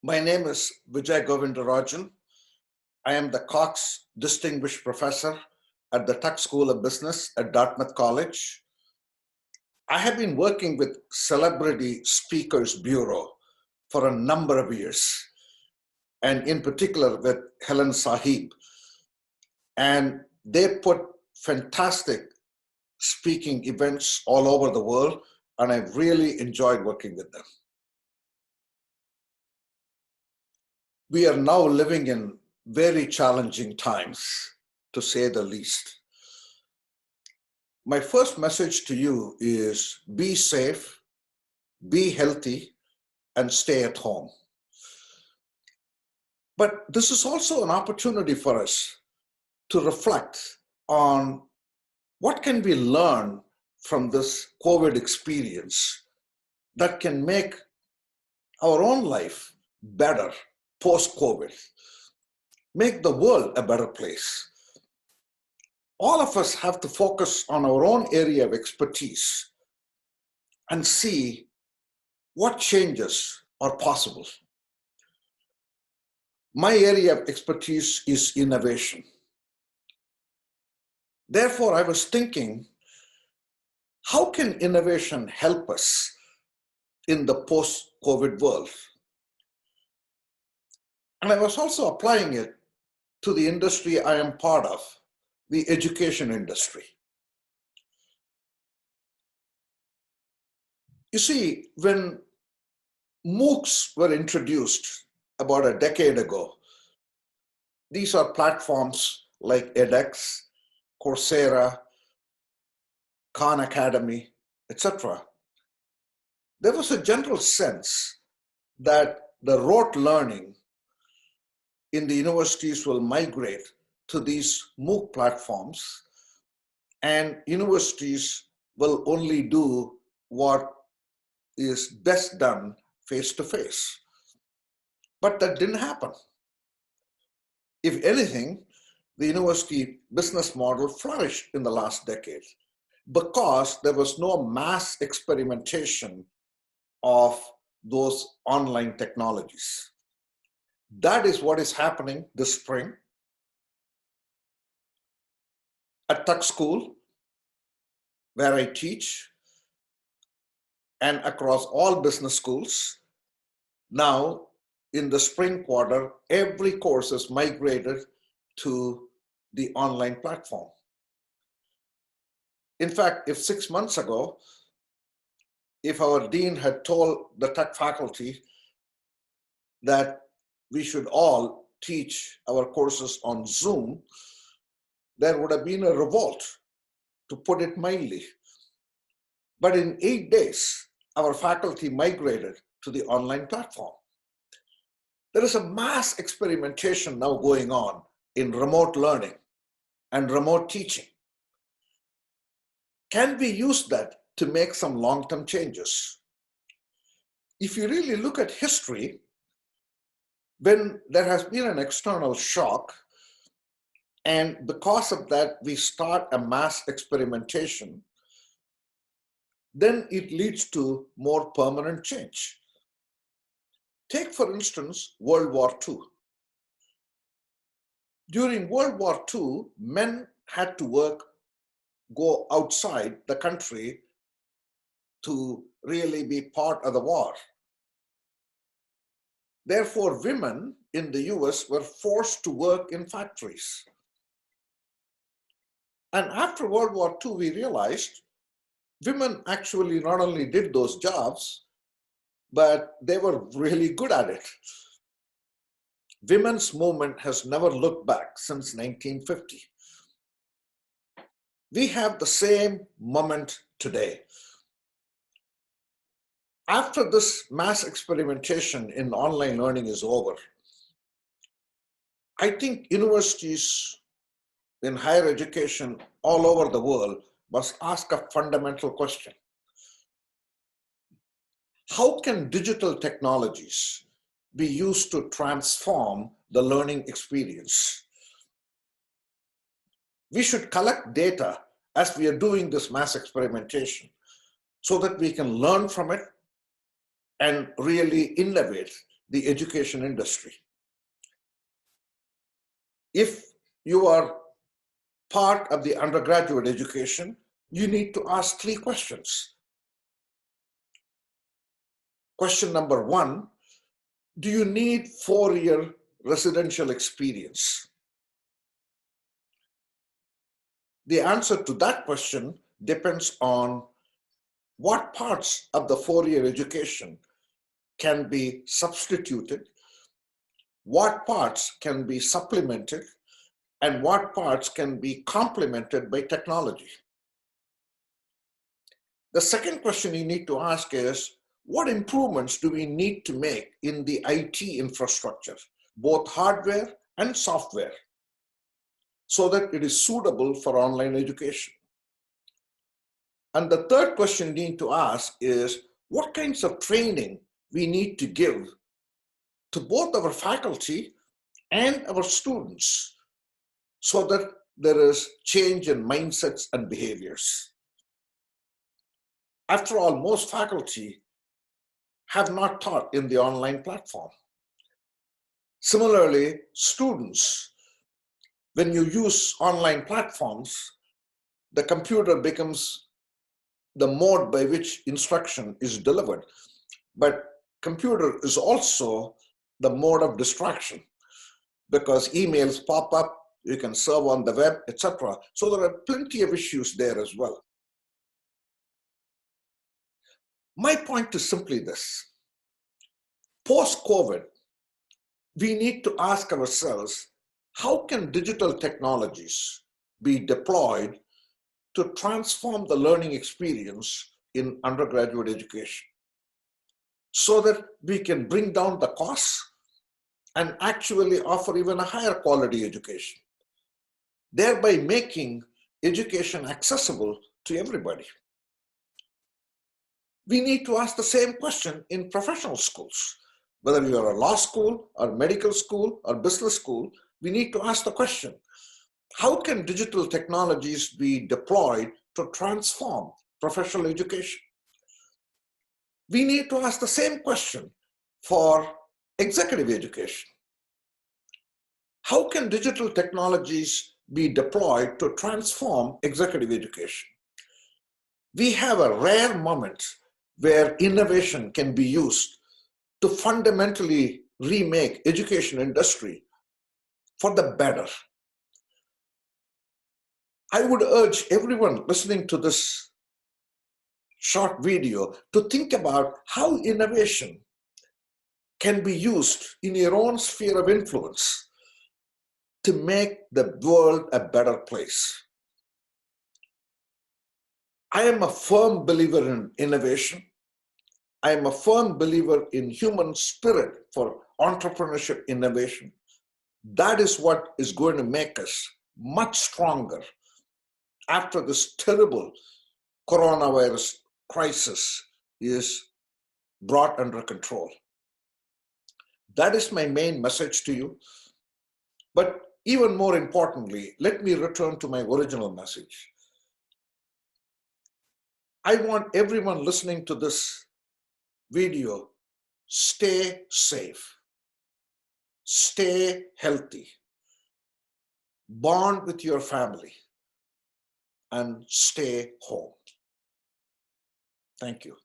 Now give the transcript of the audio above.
My name is Vijay Govindarajan. I am the Cox Distinguished Professor at the Tuck School of Business at Dartmouth College. I have been working with Celebrity Speakers Bureau for a number of years, and in particular with Helen Sahib. And they put fantastic speaking events all over the world, and I've really enjoyed working with them. We are now living in very challenging times, to say the least. My first message to you is be safe, be healthy, and stay at home. But this is also an opportunity for us to reflect on what can we learn from this COVID experience that can make our own life better post-COVID, make the world a better place. All of us have to focus on our own area of expertise and see what changes are possible. My area of expertise is innovation. Therefore, I was thinking, how can innovation help us in the post-COVID world? And I was also applying it to the industry I am part of, the education industry. You see, when MOOCs were introduced about a decade ago, these are platforms like edX, Coursera, Khan Academy, etc. There was a general sense that the rote learning in the universities will migrate to these MOOC platforms, and universities will only do what is best done face-to-face. But that didn't happen. If anything, the university business model flourished in the last decade because there was no mass experimentation of those online technologies. That is what is happening this spring. At Tuck School, where I teach, and across all business schools, now in the spring quarter, every course is migrated to the online platform. In fact, if 6 months ago, if our dean had told the Tuck faculty that we should all teach our courses on Zoom, there would have been a revolt, to put it mildly. But in 8 days, our faculty migrated to the online platform. There is a mass experimentation now going on in remote learning and remote teaching. Can we use that to make some long-term changes? If you really look at history, when there has been an external shock, and because of that, we start a mass experimentation, then it leads to more permanent change. Take, for instance, World War II. During World War II, men had to go outside the country to really be part of the war. Therefore, women in the US were forced to work in factories. And after World War II, we realized women actually not only did those jobs, but they were really good at it. Women's movement has never looked back since 1950. We have the same moment today. After this mass experimentation in online learning is over, I think universities in higher education all over the world must ask a fundamental question. How can digital technologies be used to transform the learning experience? We should collect data as we are doing this mass experimentation so that we can learn from it and really innovate the education industry. If you are part of the undergraduate education, you need to ask 3 questions. Question number 1, do you need 4-year residential experience? The answer to that question depends on what parts of the 4-year education can be substituted, what parts can be supplemented, and what parts can be complemented by technology. The second question you need to ask is, what improvements do we need to make in the IT infrastructure, both hardware and software, so that it is suitable for online education? And the third question you need to ask is, what kinds of training we need to give to both our faculty and our students so that there is change in mindsets and behaviors. After all, most faculty have not taught in the online platform. Similarly, students, when you use online platforms, the computer becomes the mode by which instruction is delivered. But computer is also the mode of distraction, because emails pop up, you can serve on the web, etc. So there are plenty of issues there as well. My point is simply this. Post-COVID, we need to ask ourselves, how can digital technologies be deployed to transform the learning experience in undergraduate education so that we can bring down the costs and actually offer even a higher quality education, thereby making education accessible to everybody? We need to ask the same question in professional schools. Whether you are a law school or medical school or business school, we need to ask the question, how can digital technologies be deployed to transform professional education? We need to ask the same question for executive education. How can digital technologies be deployed to transform executive education? We have a rare moment where innovation can be used to fundamentally remake education industry for the better. I would urge everyone listening to this short video to think about how innovation can be used in your own sphere of influence to make the world a better place. I am a firm believer in innovation. I am a firm believer in human spirit for entrepreneurship innovation. That is what is going to make us much stronger after this terrible coronavirus crisis is brought under control. That is my main message to you. But even more importantly, let me return to my original message. I want everyone listening to this video, stay safe, stay healthy, bond with your family, and stay home. Thank you.